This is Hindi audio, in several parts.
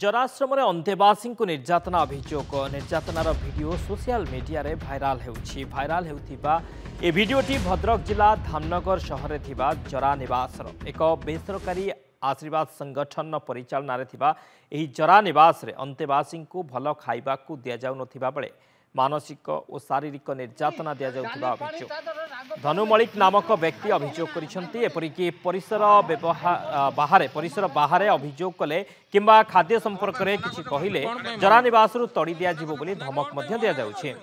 जराश्रम अंतेवासी को निर्यातना अभियोग निर्यातनार भिडियो सोशल मीडिया रे भाइराल होउथिबा ए भिडियोटी भद्रक जिला धामनगर शहर थिबा जरा निवास एक बेसरकारी आशीर्वाद संगठन परिचालन एही जरा निवास रे अंतेवासी को भल खाइबा को दिया जाउ नथिबा बेले मानसिक और शारीरिक निर्यातना दिया जाउथिबा अभियोग धनु मलिक नामक व्यक्ति अभियोग करिसंती एपरिकी परिसर बाहर अभियोग कले किंबा खाद्य संपर्क में किसी कहले जरा निवास तड़ी दिया जिवो बोली धमक मध्य दिया जाउछि।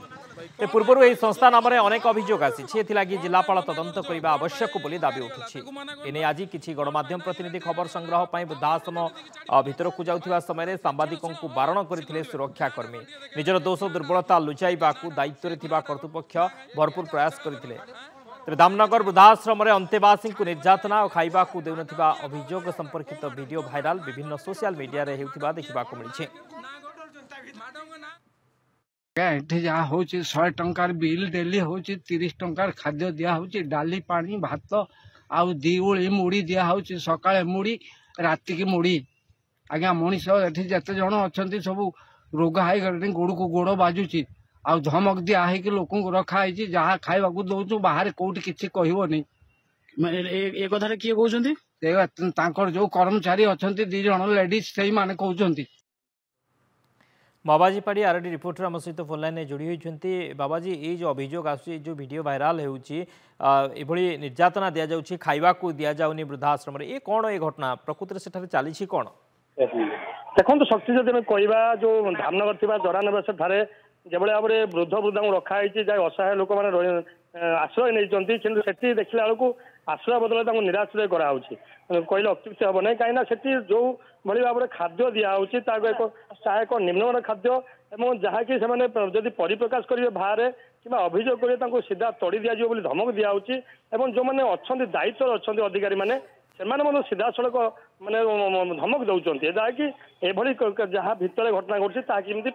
पूर्व यह संस्था नाम अनेक अभियोग आसी जिलापाल तदंत करने आवश्यक बोली दाबी उठुछि। एने आज किछि गणमाध्यम प्रतिनिधि खबर संग्रह पर वृद्धाश्रम भितर को जाउथिबा समय सांबादिकों को बारण करथिले सुरक्षाकर्मी निजर दोष दुर्बलता लुचाइबा दायित्व थिबा कर्तृपक्ष भरपूर प्रयास करथिले। धामनगर वृद्धाश्रम अंतेवासी को निर्यातना और खाइबा को देउनथिबा अभियोग संपर्कित वीडियो भाइराल विभिन्न सोशल मीडिया रे हेउथिबा देखिबाको मिलिछि। एठी जहाँ हूँ 100 टंकार बिल डेली हूँ 30 टंकार खाद्य दिया हूँ डाली पानी भात आउ दिओली मुड़ी दिया हूँ सकाଳେ मुड़ी राति की मुड़ी आज्ञा मनीष एठी जते जन अच्छा सब रोग हाई गले गोड़ को गोड़ बाजुची आउ धमक दिया है कि लोक रखाई जहाँ खाइबा दौचु बाहर कौटी किसी कहबनी ए कथा किए कहते जो कर्मचारी अच्छा 2 जन लेडीज से माने कहते। बाबाजी पाड़ी आरडी रिपोर्टर आम सहित फोन लाइन जोड़ी होती। बाबाजी ये जो अभियोग आसुची जो वीडियो भाइराल होउची एभली निर्यातना दिया जाउची खाइबा को दिया जाउनी वृद्धाश्रम रे ए कोन ए घटना प्रकृति सेठारे चालीछि कोन देखो शक्ति जदि कहवा जो धामनगर थिबा जरा निवास ठारे जेबळे भाव वृद्ध वृद्धा रखाई जहाँ असहाय लोक मैंने आश्रय नहीं कि सेठी देखला बेलू आश्रय बदल निराश्रय कराऊँच कहले अत्युक्ति हम ना कहीं जो भली भाव में खाद्य दिहूँ एक निम्नमान खाद्य और जहाँकि से परिप्रकाश करेंगे बाहर कि अभियोग करेंगे सीधा तड़ी दि जाए धमक दिहूँ जो मैंने अच्छा दायित्व अच्छा अधिकारी मैंने से सीधा सड़क माने धमक दौरान जहाँकि एभली जहाँ भितर घटना घटी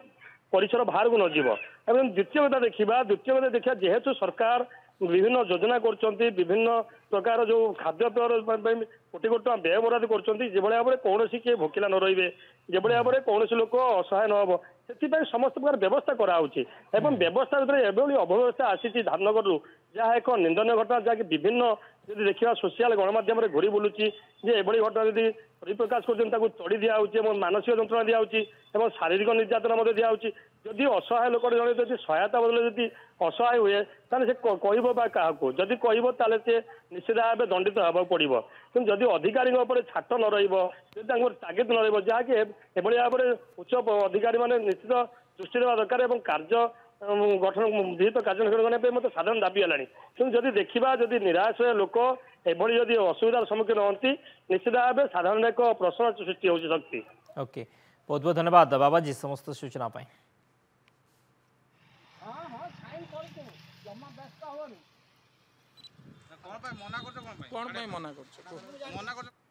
परिसर बाहर को नजीव। द्वितीय कथा देखा जेहेतु सरकार विभिन्न योजना कर विभिन्न प्रकार जो खाद्यपेय कोटी कोटी टाँग व्यय बराद कर भाव में कौन किए भोकिला न रे जो भाव में कौन लोक असहाय न हम से समस्त प्रकार व्यवस्था कराऊँच व्यवस्था एभली अव्यवस्था आसी धामनगर जहाँ एक निंदनीय घटना जहाँकि विभिन्न जब देखा सोशल गणमाध्यम घूरी बुलूची एभली घटना जब परिप्रकाश कर तड़ी दिहूँ मानसिक जंत्रणा दिहूँ शारीरिक निर्यातना दिहूँ जदि असहाय लोक जन सहायता बदल जब असहाय हुए से क्या जदि कह से निश्चित भाव दंडित होगा पड़ो कि जदि अधिकारी छाट न रगिद न रहाँकि एभली भाव में उच्च अधिकारी मैंने निश्चित दृष्टि देवा दरकार और कार्य गठन विहित कार्यान्वयन करने मत साधारण दाबी है कि जदि देखा जदि निराश्रय लोक एभली जदि असुविधार सम्मुखीन होती निश्चित भाव में साधारण एक प्रश्न सृष्टि हो शक्ति। ओके बहुत बहुत धन्यवाद बाबाजी समस्त सूचना पाई। मना कर